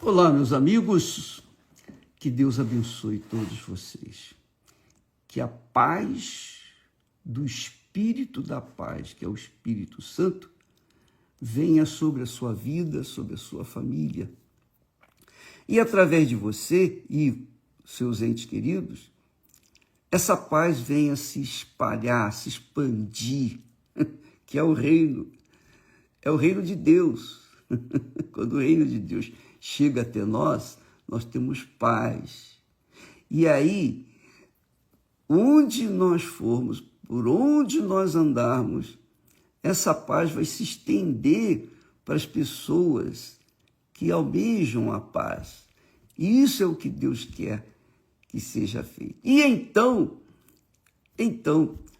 Olá, meus amigos, que Deus abençoe todos vocês. Que a paz do Espírito da paz, que é o Espírito Santo, venha sobre a sua vida, sobre a sua família. E através de você e seus entes queridos, essa paz venha se espalhar, se expandir, que é o reino de Deus. Quando o reino de Deus chega até nós, nós temos paz. E aí, onde nós formos, por onde nós andarmos, essa paz vai se estender para as pessoas que almejam a paz. E isso é o que Deus quer que seja feito. E então,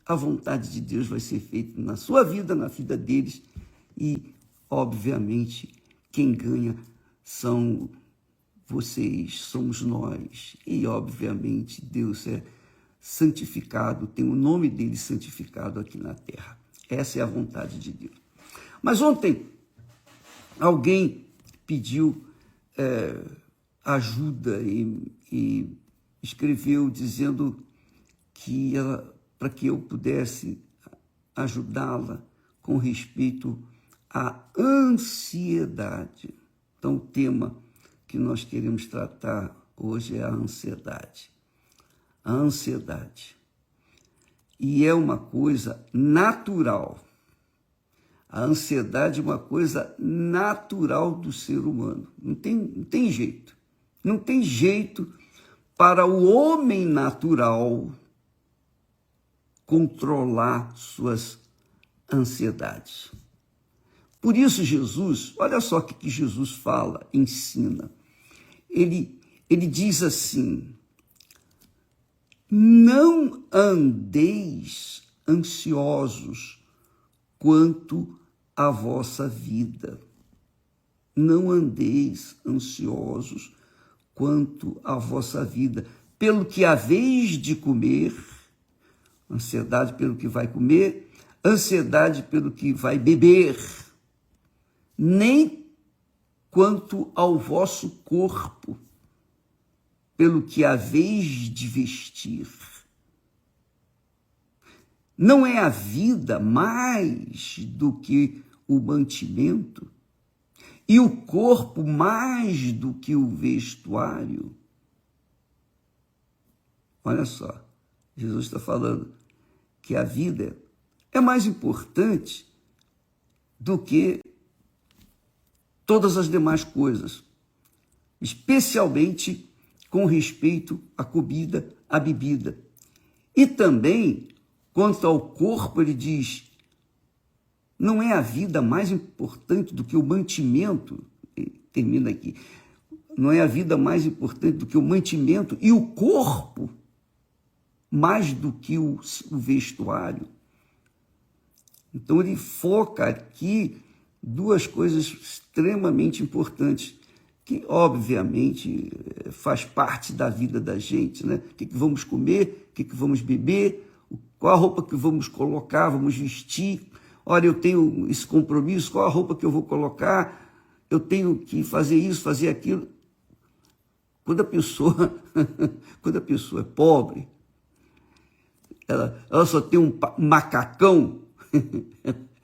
a vontade de Deus vai ser feita na sua vida, na vida deles, e, obviamente, quem ganha são vocês, somos nós. E, obviamente, Deus é santificado, tem o nome dele santificado aqui na terra. Essa é a vontade de Deus. Mas ontem, alguém pediu ajuda e escreveu dizendo que para que eu pudesse ajudá-la com respeito à ansiedade. Então, o tema que nós queremos tratar hoje é a ansiedade. A ansiedade. E é uma coisa natural. A ansiedade é uma coisa natural do ser humano. Não tem jeito. Não tem jeito para o homem natural controlar suas ansiedades. Por isso Jesus, olha só o que Jesus fala, ensina. Ele diz assim: não andeis ansiosos quanto à vossa vida. Não andeis ansiosos quanto à vossa vida, pelo que haveis de comer, ansiedade pelo que vai comer, ansiedade pelo que vai beber, nem quanto ao vosso corpo, pelo que haveis de vestir. Não é a vida mais do que o mantimento, e o corpo mais do que o vestuário? Olha só, Jesus está falando que a vida é mais importante do que todas as demais coisas, especialmente com respeito à comida, à bebida. E também, quanto ao corpo, ele diz, não é a vida mais importante do que o mantimento, termina aqui, não é a vida mais importante do que o mantimento e o corpo mais do que o vestuário. Então ele foca aqui duas coisas extremamente importantes, que obviamente faz parte da vida da gente, né? O que vamos comer, o que vamos beber, qual a roupa que vamos colocar, vamos vestir. Olha, eu tenho esse compromisso, qual a roupa que eu vou colocar, eu tenho que fazer isso, fazer aquilo. Quando a pessoa é pobre, ela só tem um macacão,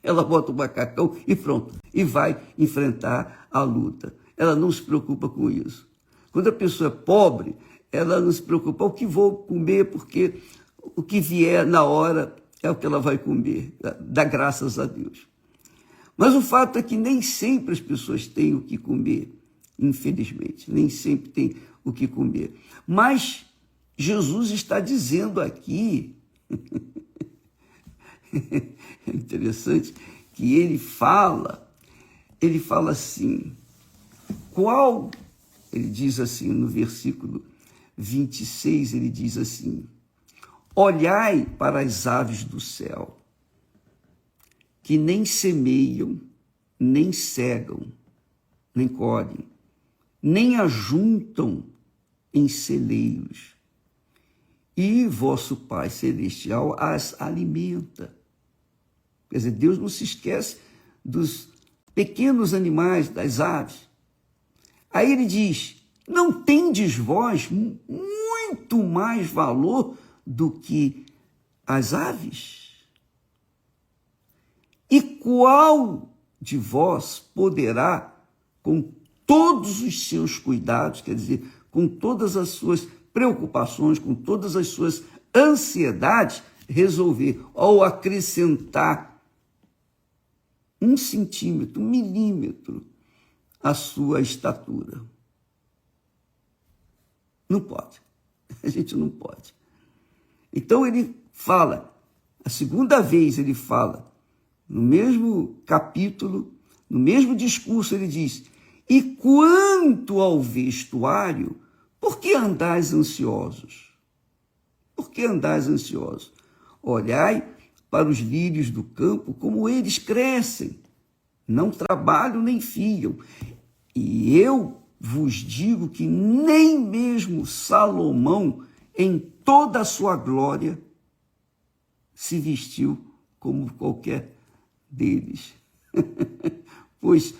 ela bota o macacão e pronto, e vai enfrentar a luta. Ela não se preocupa com isso. Quando a pessoa é pobre, ela não se preocupa, o que vou comer, porque o que vier na hora é o que ela vai comer, dá graças a Deus. Mas o fato é que nem sempre as pessoas têm o que comer, infelizmente, nem sempre têm o que comer. Mas Jesus está dizendo aqui, é interessante, que ele fala assim, ele diz assim no versículo 26, ele diz assim, olhai para as aves do céu, que nem semeiam, nem cegam, nem colhem, nem ajuntam em celeiros, e vosso Pai Celestial as alimenta. Quer dizer, Deus não se esquece dos pequenos animais, das aves. Aí ele diz: não tendes vós muito mais valor do que as aves? E qual de vós poderá, com todos os seus cuidados, quer dizer, com todas as suas preocupações, com todas as suas ansiedades, resolver ou acrescentar 1 centímetro, 1 milímetro à sua estatura? Não pode. A gente não pode. Então ele fala, a segunda vez ele fala, no mesmo capítulo, no mesmo discurso, ele diz: e quanto ao vestuário, por que andais ansiosos? Por que andais ansiosos? Olhai para os lírios do campo, como eles crescem, não trabalham nem fiam. E eu vos digo que nem mesmo Salomão, em toda a sua glória, se vestiu como qualquer deles. Pois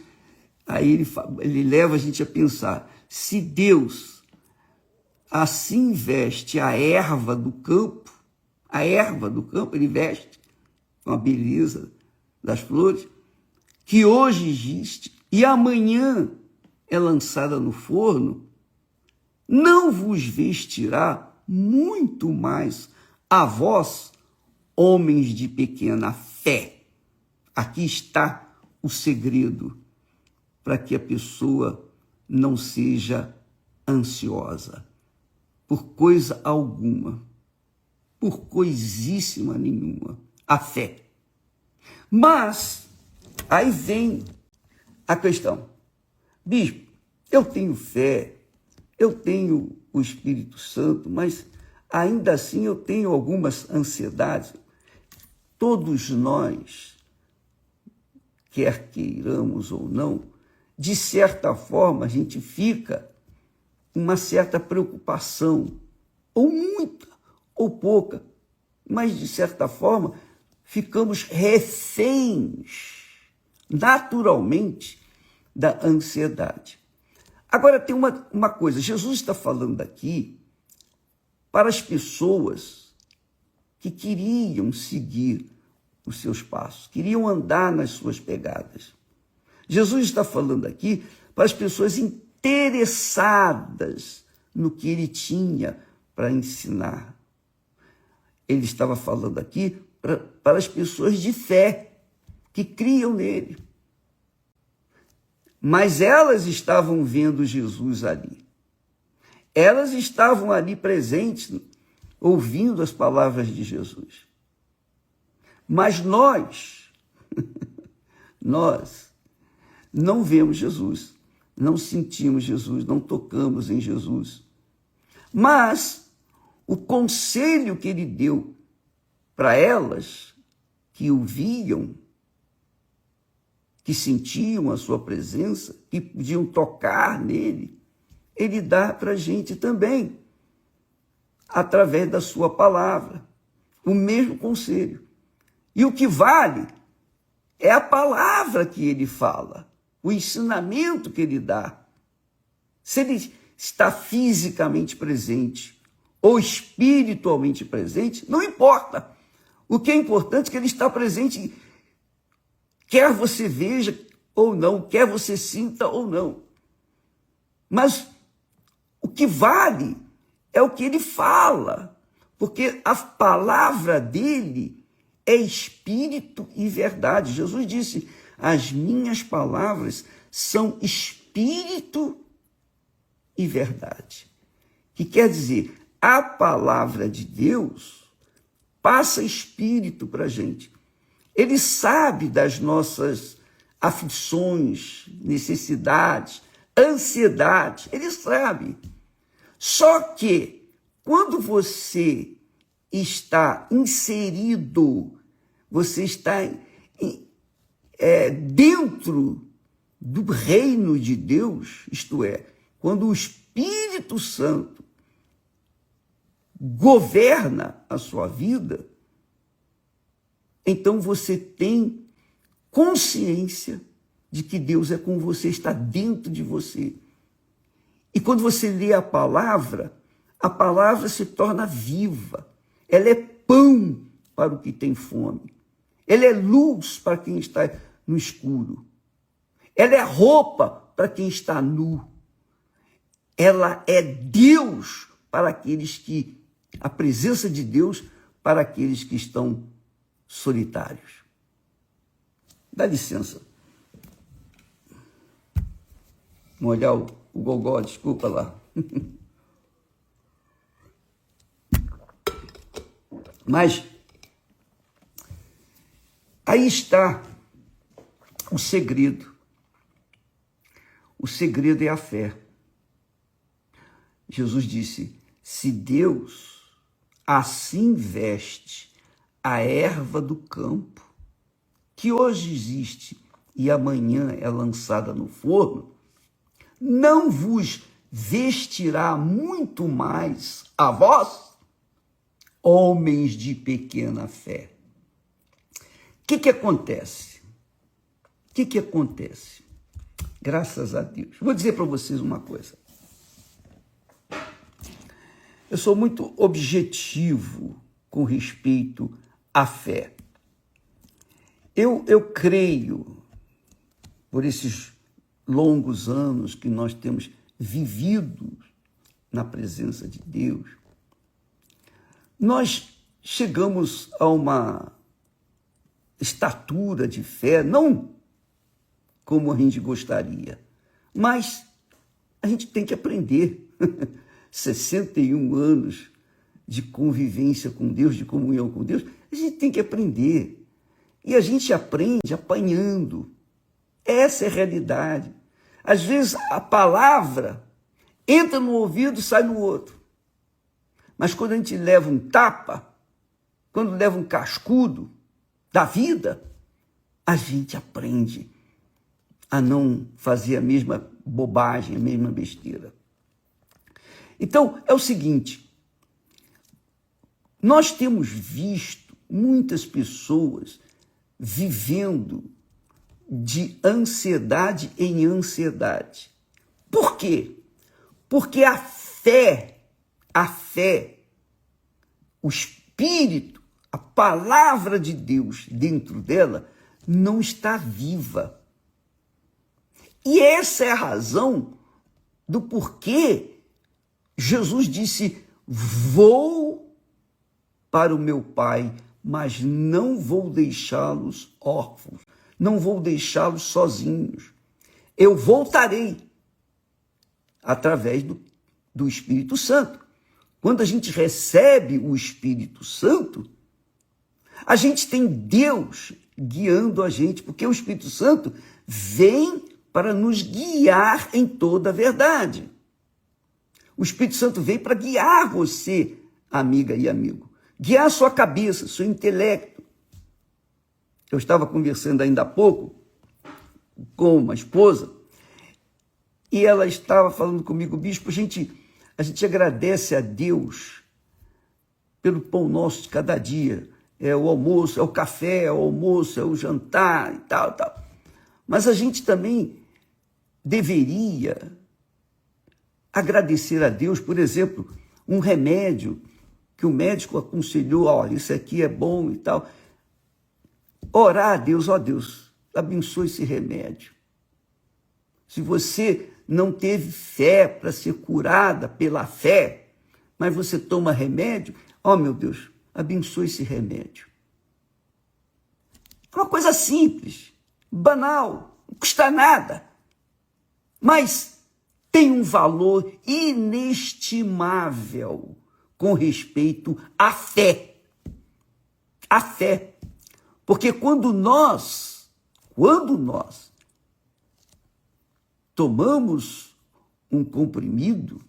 aí ele leva a gente a pensar: se Deus assim veste a erva do campo ele veste com a beleza das flores, que hoje existe e amanhã é lançada no forno, não vos vestirá muito mais a vós, homens de pequena fé? Aqui está o segredo para que a pessoa não seja ansiosa por coisa alguma, por coisíssima nenhuma, a fé. Mas aí vem a questão: bispo, eu tenho fé, eu tenho o Espírito Santo, mas ainda assim eu tenho algumas ansiedades. Todos nós, quer queiramos ou não, de certa forma a gente fica com uma certa preocupação, ou muita, ou pouca, mas de certa forma ficamos reféns, naturalmente, da ansiedade. Agora tem uma coisa, Jesus está falando aqui para as pessoas que queriam seguir os seus passos, queriam andar nas suas pegadas. Jesus está falando aqui para as pessoas interessadas no que ele tinha para ensinar. Ele estava falando aqui para as pessoas de fé, que criam nele. Mas elas estavam vendo Jesus ali. Elas estavam ali presentes, ouvindo as palavras de Jesus. Mas nós não vemos Jesus, não sentimos Jesus, não tocamos em Jesus. Mas o conselho que ele deu para elas, que o viam, que sentiam a sua presença, que podiam tocar nele, ele dá para a gente também, através da sua palavra, o mesmo conselho. E o que vale é a palavra que ele fala, o ensinamento que ele dá. Se ele está fisicamente presente ou espiritualmente presente, não importa. O que é importante é que ele está presente, quer você veja ou não, quer você sinta ou não. Mas o que vale é o que ele fala, porque a palavra dele é espírito e verdade. Jesus disse: as minhas palavras são espírito e verdade. Que quer dizer, a palavra de Deus passa espírito para a gente. Ele sabe das nossas aflições, necessidades, ansiedades. Ele sabe. Só que quando você está inserido, você está dentro do reino de Deus, isto é, quando o Espírito Santo governa a sua vida, então você tem consciência de que Deus é com você, está dentro de você. E quando você lê a palavra se torna viva. Ela é pão para o que tem fome. Ela é luz para quem está no escuro. Ela é roupa para quem está nu. Ela é Deus para aqueles que... a presença de Deus para aqueles que estão solitários. Dá licença. Vamos olhar o gogó, desculpa lá. Mas aí está o segredo. O segredo é a fé. Jesus disse: se Deus assim veste a erva do campo, que hoje existe e amanhã é lançada no forno, não vos vestirá muito mais a vós, homens de pequena fé. O que acontece? O que acontece? Graças a Deus. Vou dizer para vocês uma coisa. Eu sou muito objetivo com respeito à fé. Eu creio, por esses longos anos que nós temos vivido na presença de Deus, nós chegamos a uma estatura de fé, não como a gente gostaria, mas a gente tem que aprender. 61 anos de convivência com Deus, de comunhão com Deus, a gente tem que aprender. E a gente aprende apanhando. Essa é a realidade. Às vezes a palavra entra no ouvido e sai no outro. Mas quando a gente leva um tapa, quando leva um cascudo da vida, a gente aprende a não fazer a mesma bobagem, a mesma besteira. Então, é o seguinte, nós temos visto muitas pessoas vivendo de ansiedade em ansiedade. Por quê? Porque a fé, o Espírito, a palavra de Deus dentro dela não está viva. E essa é a razão do porquê Jesus disse: vou para o meu Pai, mas não vou deixá-los órfãos, não vou deixá-los sozinhos. Eu voltarei através do Espírito Santo. Quando a gente recebe o Espírito Santo, a gente tem Deus guiando a gente, porque o Espírito Santo vem para nos guiar em toda a verdade. O Espírito Santo veio para guiar você, amiga e amigo. Guiar a sua cabeça, seu intelecto. Eu estava conversando ainda há pouco com uma esposa e ela estava falando comigo: bispo, a gente agradece a Deus pelo pão nosso de cada dia. É o almoço, é o café, é o almoço, é o jantar e tal. Mas a gente também deveria agradecer a Deus, por exemplo, um remédio que o médico aconselhou: olha, isso aqui é bom e tal. Orar a Deus: ó Deus, abençoe esse remédio. Se você não teve fé para ser curada pela fé, mas você toma remédio, ó meu Deus, abençoe esse remédio. É uma coisa simples, banal, não custa nada, mas tem um valor inestimável com respeito à fé. A fé. Porque quando nós tomamos um comprimido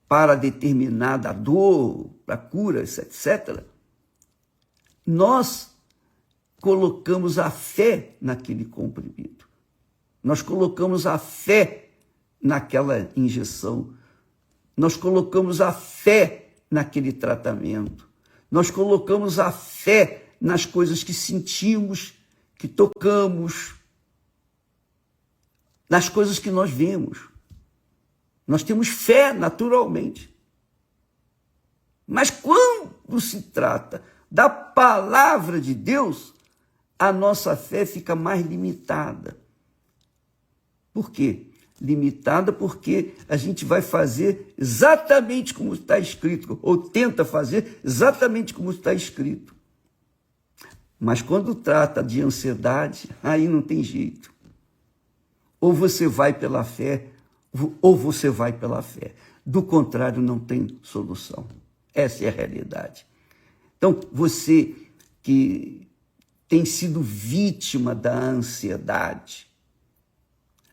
para determinada dor, para curas, etc., nós colocamos a fé naquele comprimido. Nós colocamos a fé naquela injeção. Nós colocamos a fé naquele tratamento. Nós colocamos a fé nas coisas que sentimos, que tocamos, nas coisas que nós vemos. Nós temos fé naturalmente. Mas quando se trata da palavra de Deus, a nossa fé fica mais limitada. Por quê? Limitada porque a gente vai fazer exatamente como está escrito, ou tenta fazer exatamente como está escrito. Mas quando trata de ansiedade, aí não tem jeito. Ou você vai pela fé, ou você vai pela fé. Do contrário, não tem solução. Essa é a realidade. Então, você que tem sido vítima da ansiedade,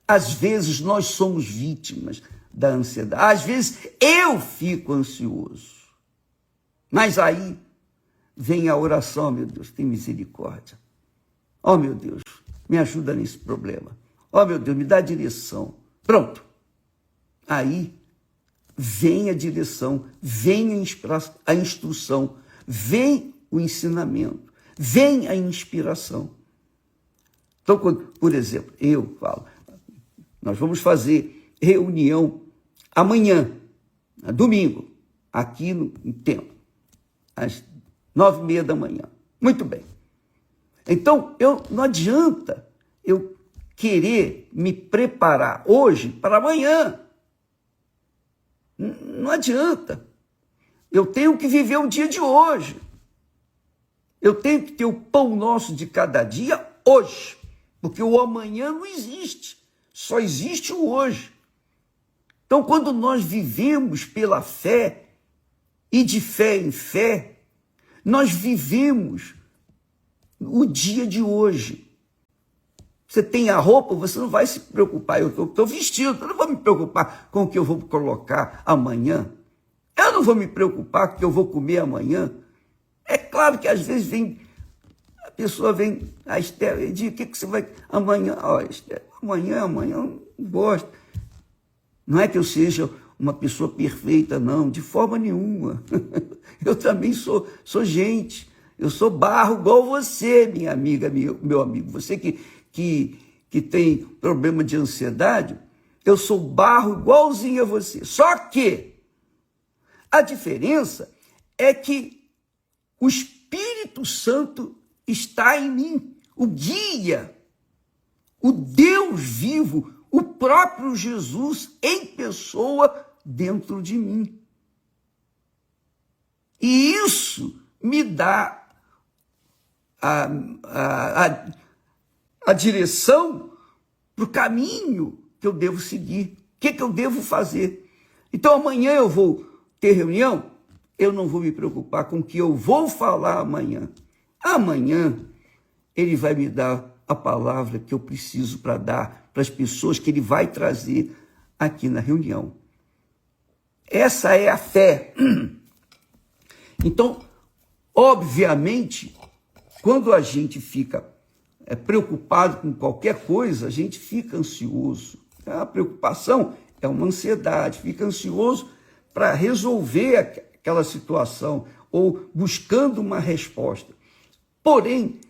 às vezes nós somos vítimas da ansiedade, às vezes eu fico ansioso, mas aí vem a oração, meu Deus, tem misericórdia. Oh, meu Deus, me ajuda nesse problema. Oh, meu Deus, me dá direção. Pronto. Aí vem a direção, vem a instrução, vem o ensinamento, vem a inspiração. Então, quando, por exemplo, eu falo, nós vamos fazer reunião amanhã, domingo, aqui no templo, às 9h30 da manhã. Muito bem. Então, não adianta eu querer me preparar hoje para amanhã. Não adianta. Eu tenho que viver o dia de hoje. Eu tenho que ter o pão nosso de cada dia hoje. Porque o amanhã não existe. Só existe o hoje. Então, quando nós vivemos pela fé, e de fé em fé, nós vivemos o dia de hoje. Você tem a roupa, você não vai se preocupar. Eu estou vestido, eu não vou me preocupar com o que eu vou colocar amanhã. Eu não vou me preocupar com o que eu vou comer amanhã. É claro que às vezes a pessoa vem, a Esther, e diz, o que você vai amanhã? Ó, Esther, amanhã eu não gosto. Não é que eu seja uma pessoa perfeita, não, de forma nenhuma. Eu também sou gente. Eu sou barro igual você, minha amiga, meu amigo. Você que tem problema de ansiedade, eu sou barro igualzinho a você. Só que a diferença é que o Espírito Santo está em mim, o guia, o Deus vivo, o próprio Jesus em pessoa dentro de mim. E isso me dá a direção para o caminho que eu devo seguir, o que eu devo fazer. Então amanhã eu vou ter reunião, eu não vou me preocupar com o que eu vou falar amanhã. Amanhã ele vai me dar a palavra que eu preciso para dar para as pessoas que ele vai trazer aqui na reunião. Essa é a fé. Então, obviamente, quando a gente fica preocupado com qualquer coisa, a gente fica ansioso. A preocupação é uma ansiedade, fica ansioso para resolver aquela situação ou buscando uma resposta. Porém,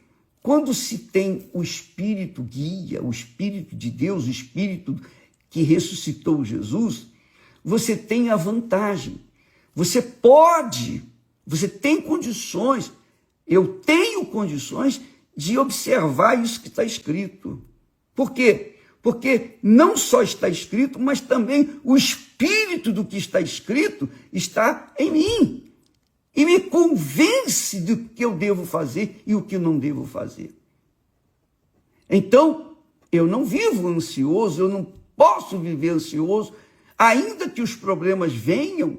quando se tem o Espírito guia, o Espírito de Deus, o Espírito que ressuscitou Jesus, você tem a vantagem. Você tem condições, eu tenho condições de observar isso que está escrito. Por quê? Porque não só está escrito, mas também o espírito do que está escrito está em mim. E me convence do que eu devo fazer e o que não devo fazer. Então, eu não vivo ansioso, eu não posso viver ansioso, ainda que os problemas venham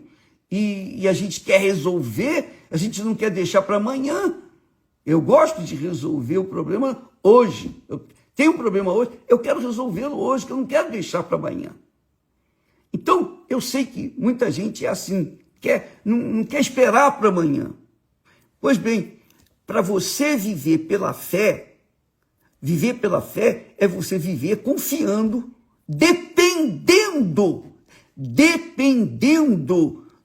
e a gente quer resolver, a gente não quer deixar para amanhã. Eu gosto de resolver o problema hoje. Eu tenho um problema hoje, eu quero resolvê-lo hoje, que eu não quero deixar para amanhã. Então, eu sei que muita gente é assim, não quer esperar para amanhã. Pois bem, para você viver pela fé é você viver confiando, dependendo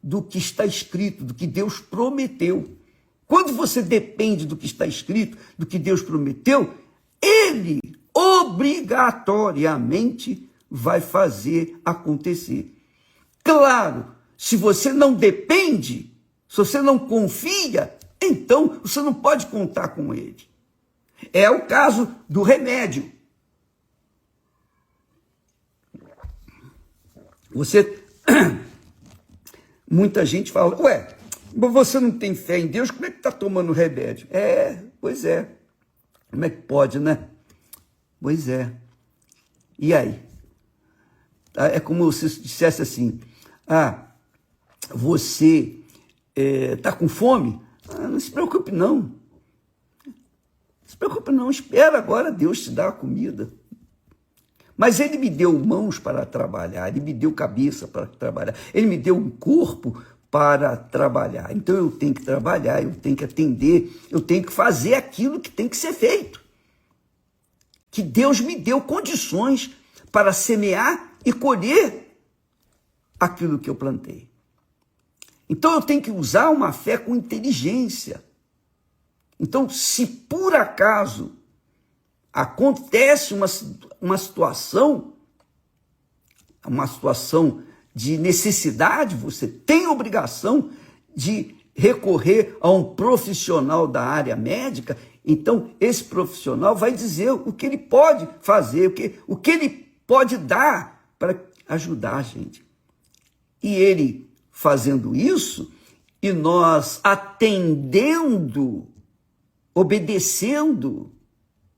do que está escrito, do que Deus prometeu. Quando você depende do que está escrito, do que Deus prometeu, Ele obrigatoriamente vai fazer acontecer. Claro, se você não depende, se você não confia, então você não pode contar com ele. É o caso do remédio. Muita gente fala, ué, você não tem fé em Deus, como é que está tomando remédio? Pois é. Como é que pode, né? Pois é. E aí? É como se dissesse assim, você está com fome? Não se preocupe não. Não se preocupe não, espera agora Deus te dar a comida. Mas ele me deu mãos para trabalhar, ele me deu cabeça para trabalhar, ele me deu um corpo para trabalhar. Então eu tenho que trabalhar, eu tenho que atender, eu tenho que fazer aquilo que tem que ser feito. Que Deus me deu condições para semear e colher aquilo que eu plantei. Então eu tenho que usar uma fé com inteligência. Então, se por acaso acontece uma situação de necessidade, você tem a obrigação de recorrer a um profissional da área médica. Então, esse profissional vai dizer o que ele pode fazer, o que ele pode dar para ajudar a gente. E ele fazendo isso, e nós atendendo, obedecendo,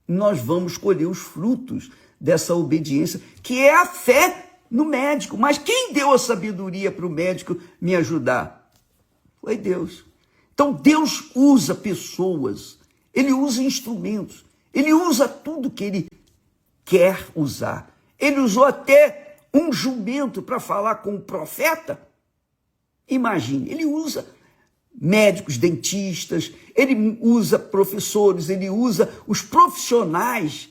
nós vamos colher os frutos dessa obediência, que é a fé no médico. Mas quem deu a sabedoria para o médico me ajudar? Foi Deus. Então Deus usa pessoas, ele usa instrumentos, ele usa tudo que ele quer usar. Ele usou até um jumento para falar com o profeta. Imagine, ele usa médicos, dentistas, ele usa professores, ele usa os profissionais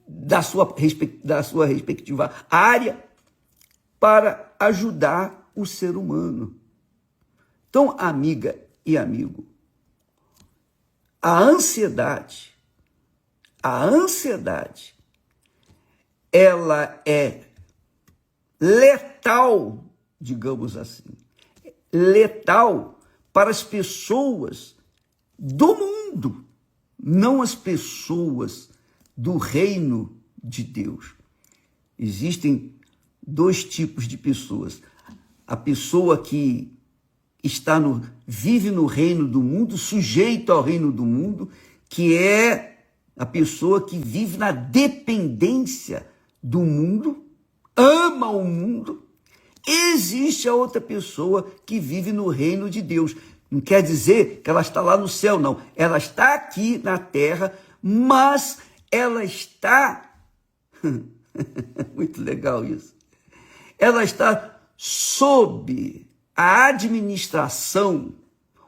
da sua respectiva área para ajudar o ser humano. Então, amiga e amigo, a ansiedade, ela é letal, digamos assim, letal para as pessoas do mundo, não as pessoas do reino de Deus. Existem dois tipos de pessoas. A pessoa que vive no reino do mundo, sujeito ao reino do mundo, que é a pessoa que vive na dependência do mundo, ama o mundo. Existe a outra pessoa que vive no reino de Deus. Não quer dizer que ela está lá no céu, não. Ela está aqui na terra, mas ela está... Muito legal isso. Ela está sob a administração,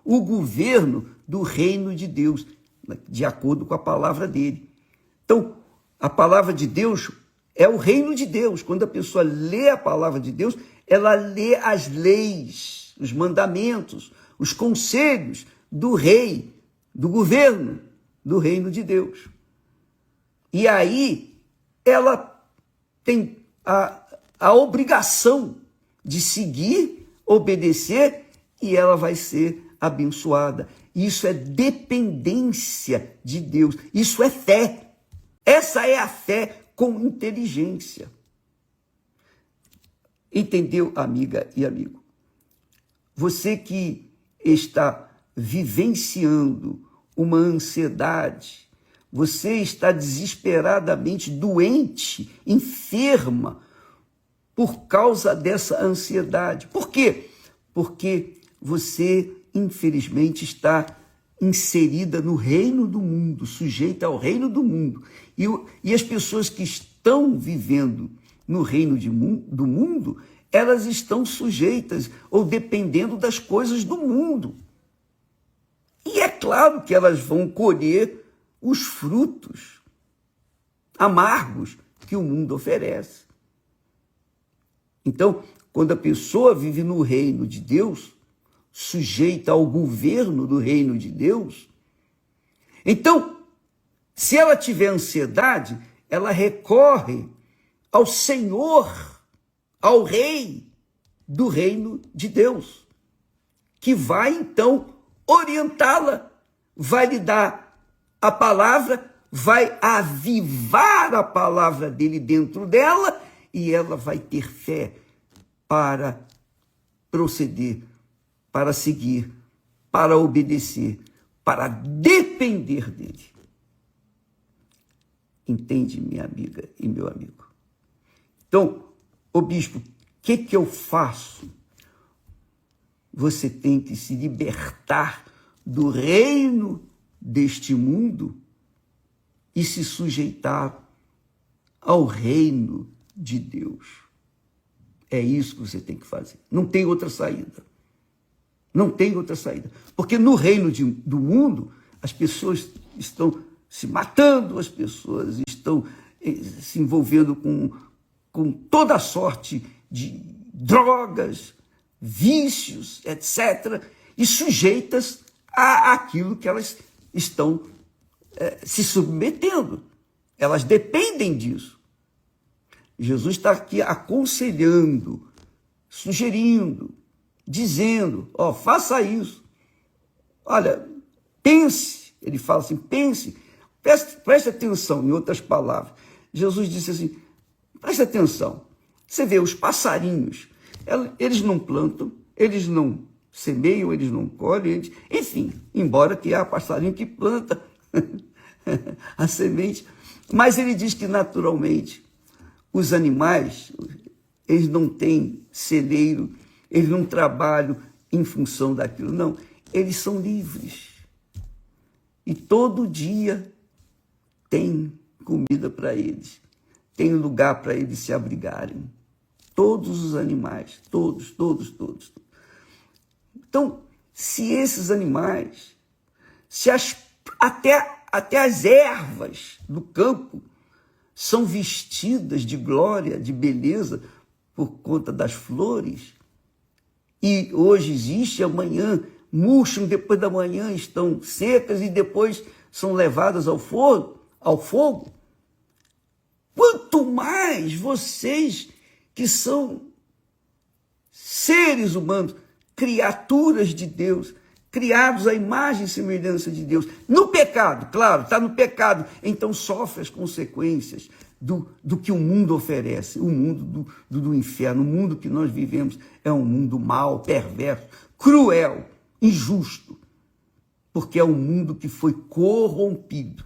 o governo do reino de Deus, de acordo com a palavra dele. Então, a palavra de Deus é o reino de Deus. Quando a pessoa lê a palavra de Deus, ela lê as leis, os mandamentos, os conselhos do rei, do governo, do reino de Deus. E aí ela tem a obrigação de seguir, obedecer, e ela vai ser abençoada. Isso é dependência de Deus. Isso é fé. Essa é a fé com inteligência. Entendeu, amiga e amigo? Você que está vivenciando uma ansiedade, você está desesperadamente doente, enferma, por causa dessa ansiedade. Por quê? Porque você, infelizmente, está inserida no reino do mundo, sujeita ao reino do mundo. E as pessoas que estão vivendo no reino do mundo, elas estão sujeitas ou dependendo das coisas do mundo. E é claro que elas vão colher os frutos amargos que o mundo oferece. Então, quando a pessoa vive no reino de Deus, sujeita ao governo do reino de Deus, então, se ela tiver ansiedade, ela recorre ao Senhor, ao Rei, do reino de Deus, que vai então orientá-la, vai lhe dar a palavra, vai avivar a palavra dele dentro dela e ela vai ter fé para proceder, para seguir, para obedecer, para depender dele. Entende, minha amiga e meu amigo? Então, ô bispo, o que eu faço? Você tem que se libertar do reino deste mundo e se sujeitar ao reino de Deus. É isso que você tem que fazer. Não tem outra saída. Não tem outra saída. Porque no reino do mundo, as pessoas estão se matando, as pessoas estão se envolvendo com toda sorte de drogas, vícios, etc., e sujeitas àquilo que elas estão se submetendo. Elas dependem disso. Jesus está aqui aconselhando, sugerindo, dizendo, faça isso. Olha, pense, ele fala assim, pense, preste atenção, em outras palavras. Jesus disse assim, preste atenção, você vê os passarinhos, eles não plantam, eles não semeiam, eles não colhem, enfim, embora que há passarinho que planta a semente, mas ele diz que naturalmente os animais, eles não têm celeiro, eles não trabalham em função daquilo, não, eles são livres. E todo dia tem comida para eles, tem lugar para eles se abrigarem. Todos os animais, todos. Então, se esses animais, até as ervas do campo são vestidas de glória, de beleza, por conta das flores, e hoje existe, amanhã murcham, depois da manhã estão secas e depois são levadas ao fogo. Quanto mais vocês que são seres humanos, criaturas de Deus, criados à imagem e semelhança de Deus, no pecado, claro, está no pecado, então sofre as consequências do que o mundo oferece, o mundo do inferno, o mundo que nós vivemos é um mundo mau, perverso, cruel, injusto, porque é um mundo que foi corrompido.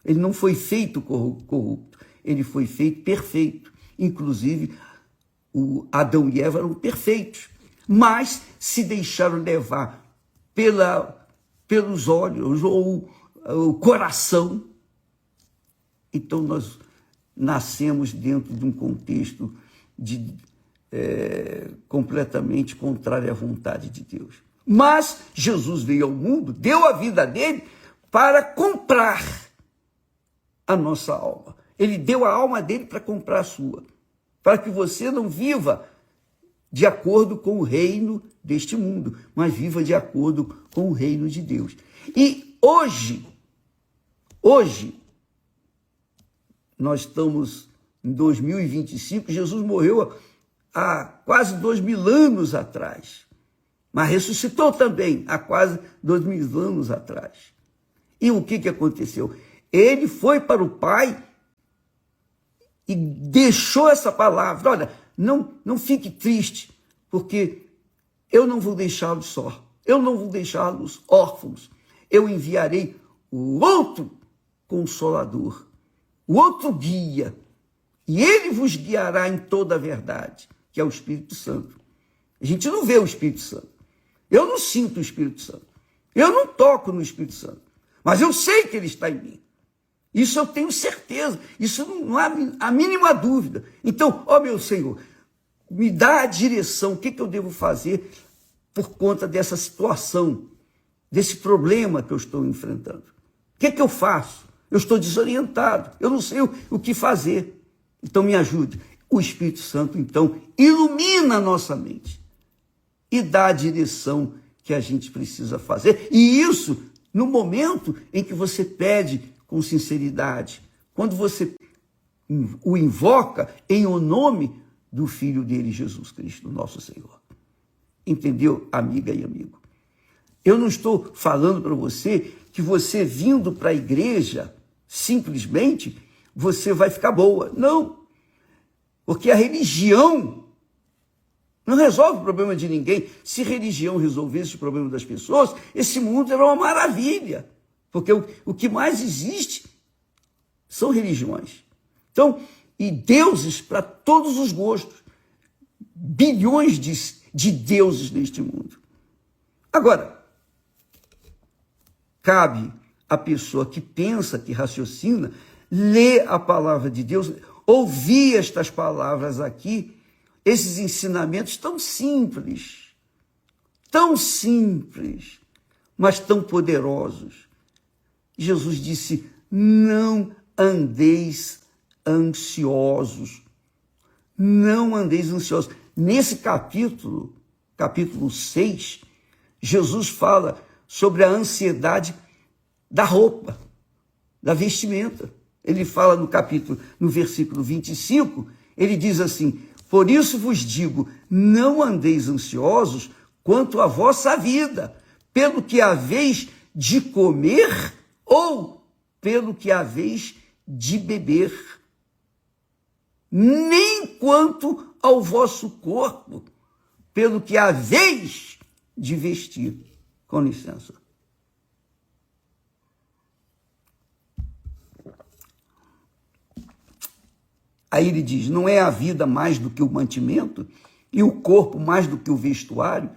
Ele não foi feito corrupto, ele foi feito perfeito. Inclusive, Adão e Eva eram perfeitos, mas se deixaram levar pelos olhos ou o coração. Então, nós nascemos dentro de um contexto completamente contrário à vontade de Deus. Mas Jesus veio ao mundo, deu a vida dele para comprar a nossa alma. Ele deu a alma dele para comprar a sua, para que você não viva de acordo com o reino deste mundo, mas viva de acordo com o reino de Deus. E hoje, nós estamos em 2025, Jesus morreu há quase 2000 anos atrás, mas ressuscitou também há quase 2000 anos atrás. E o que aconteceu? Ele foi para o Pai e deixou essa palavra. Olha, não fique triste, porque eu não vou deixá-los só. Eu não vou deixá-los órfãos. Eu enviarei o outro Consolador, o outro guia, e ele vos guiará em toda a verdade, que é o Espírito Santo. A gente não vê o Espírito Santo. Eu não sinto o Espírito Santo. Eu não toco no Espírito Santo. Mas eu sei que ele está em mim. Isso eu tenho certeza. Isso não há a mínima dúvida. Então, meu Senhor, me dá a direção. O que eu devo fazer por conta dessa situação, desse problema que eu estou enfrentando? O que eu faço? Eu estou desorientado. Eu não sei o que fazer. Então, me ajude. O Espírito Santo, então, ilumina a nossa mente e dá a direção que a gente precisa fazer. E isso no momento em que você pede com sinceridade, quando você o invoca em o nome do Filho dele, Jesus Cristo, nosso Senhor. Entendeu, amiga e amigo? Eu não estou falando para você que você vindo para a igreja, simplesmente, você vai ficar boa. Não, porque a religião não resolve o problema de ninguém. Se religião resolvesse o problema das pessoas, esse mundo era uma maravilha. Porque o que mais existe são religiões. Então, e deuses para todos os gostos. Bilhões de deuses neste mundo. Agora, cabe à pessoa que pensa, que raciocina, ler a palavra de Deus, ouvir estas palavras aqui, esses ensinamentos tão simples, mas tão poderosos. Jesus disse, não andeis ansiosos. Não andeis ansiosos. Nesse capítulo 6, Jesus fala sobre a ansiedade da roupa, da vestimenta. Ele fala no versículo 25, ele diz assim, por isso vos digo, não andeis ansiosos quanto à vossa vida, pelo que haveis de comer ou pelo que haveis de beber, nem quanto ao vosso corpo, pelo que haveis de vestir. Com licença. Aí ele diz, não é a vida mais do que o mantimento e o corpo mais do que o vestuário?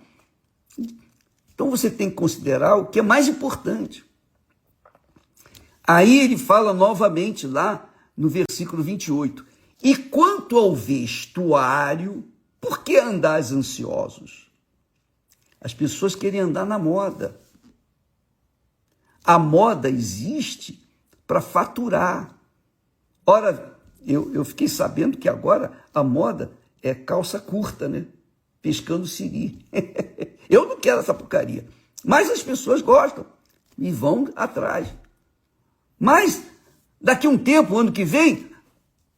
Então você tem que considerar o que é mais importante. Aí ele fala novamente lá no versículo 28. E quanto ao vestuário, por que andais ansiosos? As pessoas querem andar na moda. A moda existe para faturar. Ora, eu fiquei sabendo que agora a moda é calça curta, né? Pescando siri. Eu não quero essa porcaria. Mas as pessoas gostam e vão atrás. Mas daqui a um tempo, ano que vem,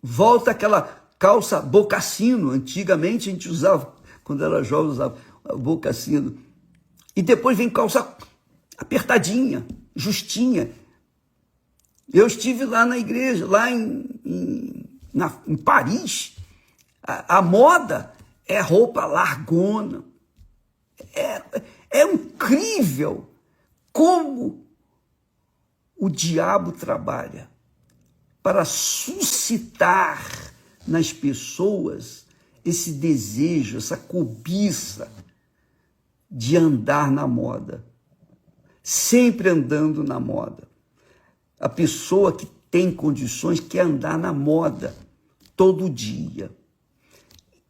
volta aquela calça bocassino. Antigamente a gente usava, quando era jovem, usava bocassino. E depois vem calça apertadinha, justinha. Eu estive lá na igreja, lá em Paris. A moda é roupa largona. É incrível como o diabo trabalha para suscitar nas pessoas esse desejo, essa cobiça de andar na moda, sempre andando na moda. A pessoa que tem condições quer andar na moda todo dia.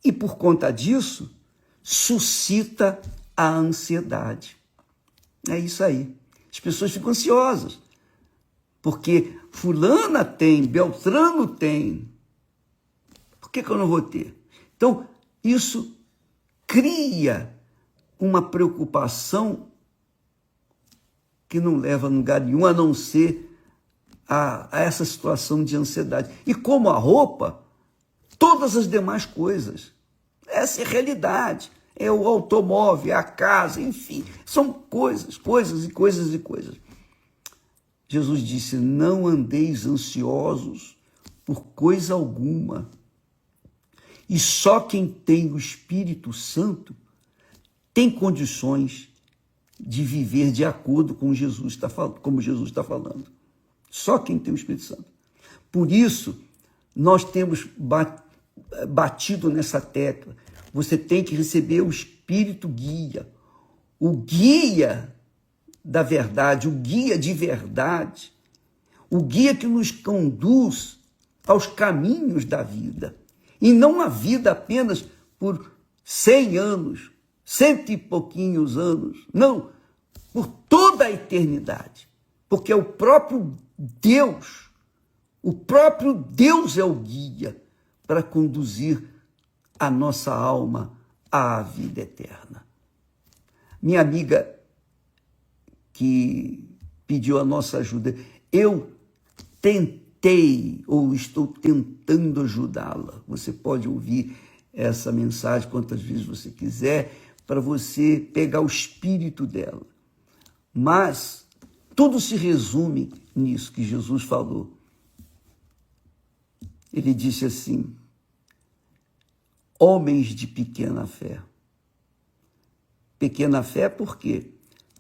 E por conta disso, suscita a ansiedade. É isso aí. As pessoas ficam ansiosas, porque fulana tem, Beltrano tem. Por que eu não vou ter? Então, isso cria uma preocupação que não leva a lugar nenhum, a não ser a essa situação de ansiedade. E como a roupa, todas as demais coisas. Essa é a realidade. É o automóvel, é a casa, enfim. São coisas. Jesus disse, não andeis ansiosos por coisa alguma. E só quem tem o Espírito Santo tem condições de viver de acordo com como Jesus está falando. Só quem tem o Espírito Santo. Por isso, nós temos batido nessa tecla. Você tem que receber o Espírito guia. O guia da verdade, o guia de verdade. O guia que nos conduz aos caminhos da vida. E não a vida apenas por 100 anos, 100 e pouquinhos anos. Não, por toda a eternidade. Porque é o próprio Deus é o guia para conduzir a nossa alma à vida eterna. Minha amiga que pediu a nossa ajuda, eu tentei ou estou tentando ajudá-la. Você pode ouvir essa mensagem quantas vezes você quiser, para você pegar o espírito dela. Mas tudo se resume nisso que Jesus falou. Ele disse assim: homens de pequena fé. Pequena fé por quê?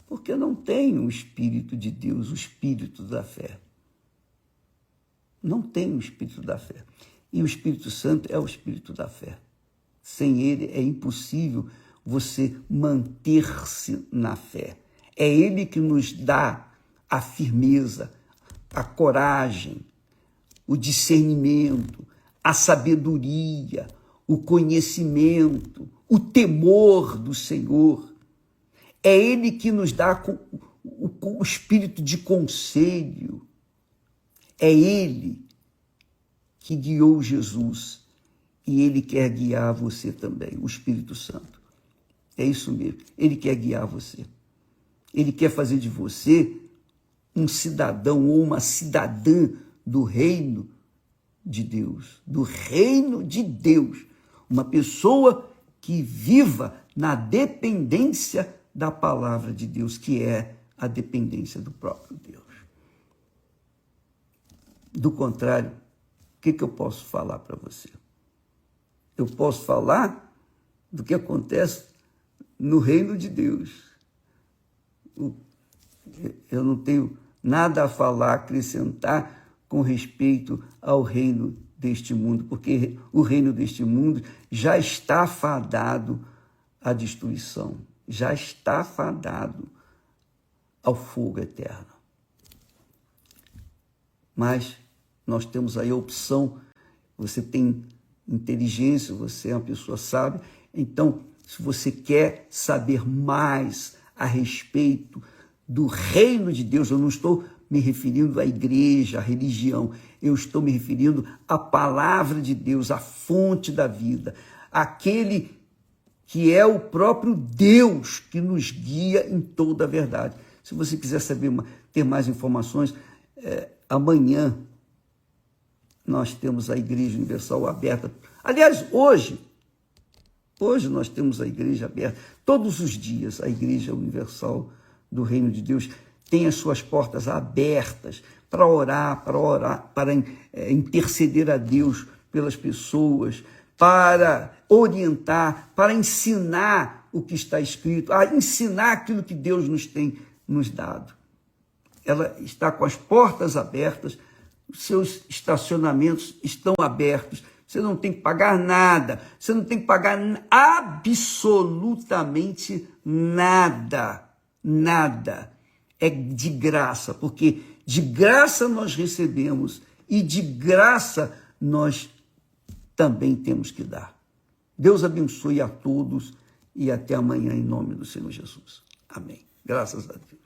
Porque não tem o Espírito de Deus, o Espírito da fé. Não tem o Espírito da fé. E o Espírito Santo é o Espírito da fé. Sem ele é impossível você manter-se na fé. É ele que nos dá a firmeza, a coragem, o discernimento, a sabedoria, o conhecimento, o temor do Senhor. É ele que nos dá o espírito de conselho. É ele que guiou Jesus e ele quer guiar você também, o Espírito Santo. É isso mesmo, ele quer guiar você. Ele quer fazer de você um cidadão ou uma cidadã do reino de Deus, do reino de Deus. Uma pessoa que viva na dependência da palavra de Deus, que é a dependência do próprio Deus. Do contrário, o que eu posso falar para você? Eu posso falar do que acontece no reino de Deus. Eu não tenho nada a falar, acrescentar com respeito ao reino deste mundo, porque o reino deste mundo já está fadado à destruição, já está fadado ao fogo eterno. Mas nós temos aí a opção, você tem inteligência, você é uma pessoa sábia, então, se você quer saber mais a respeito do reino de Deus, eu não estou me referindo à igreja, à religião, eu estou me referindo à palavra de Deus, à fonte da vida, aquele que é o próprio Deus que nos guia em toda a verdade. Se você quiser saber, ter mais informações, amanhã nós temos a Igreja Universal aberta. Aliás, hoje nós temos a igreja aberta. Todos os dias a Igreja Universal do Reino de Deus tem as suas portas abertas para orar, para interceder a Deus pelas pessoas, para orientar, para ensinar o que está escrito, a ensinar aquilo que Deus nos dado. Ela está com as portas abertas, os seus estacionamentos estão abertos, você não tem que pagar nada, você não tem que pagar absolutamente nada, nada. É de graça, porque de graça nós recebemos e de graça nós também temos que dar. Deus abençoe a todos e até amanhã em nome do Senhor Jesus. Amém. Graças a Deus.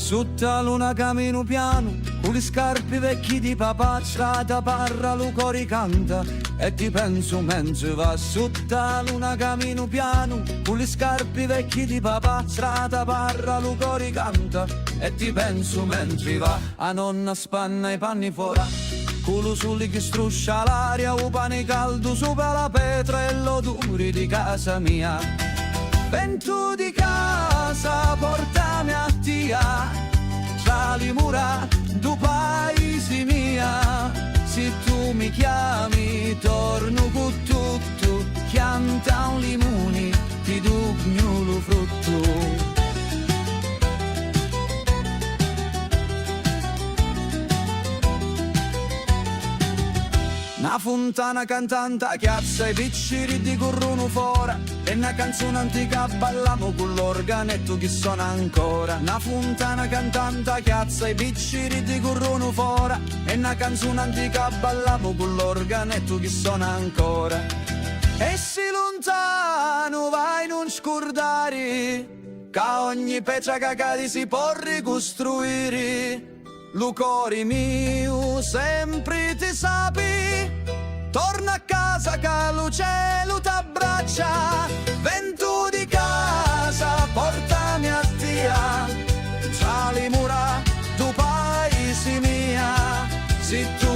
Sotto la luna cammino piano, con le scarpe vecchie di papà, strada parra, lo cori canta, e ti penso mentre va. Sotto la luna cammino piano, con le scarpe vecchie di papà, strada parra, lo cori canta, e ti penso mentre va. A nonna spanna i panni fuori, culo soli che struscia l'aria, o pane caldo sopra la pietra e l'odore di casa mia. Vento di casa, portami a tia, tra le mura du paese mia. Se tu mi chiami, torno con tutto, chianta un limone, ti do lo frutto. Una fontana cantante chiazza i picciri di corrono fuori, e una canzone antica balliamo con l'organetto che suona ancora. Una fontana cantante chiazza i picciri di corrono fuori, e una canzone antica balliamo con l'organetto che suona ancora. E se lontano vai non scordare, che ogni pezza cagati si può ricostruire. Lo cuore mio sempre ti sapi, torna a casa che lo cielo t'abbraccia, vento di casa portami a via, tra le mura tu paesi mia, se tu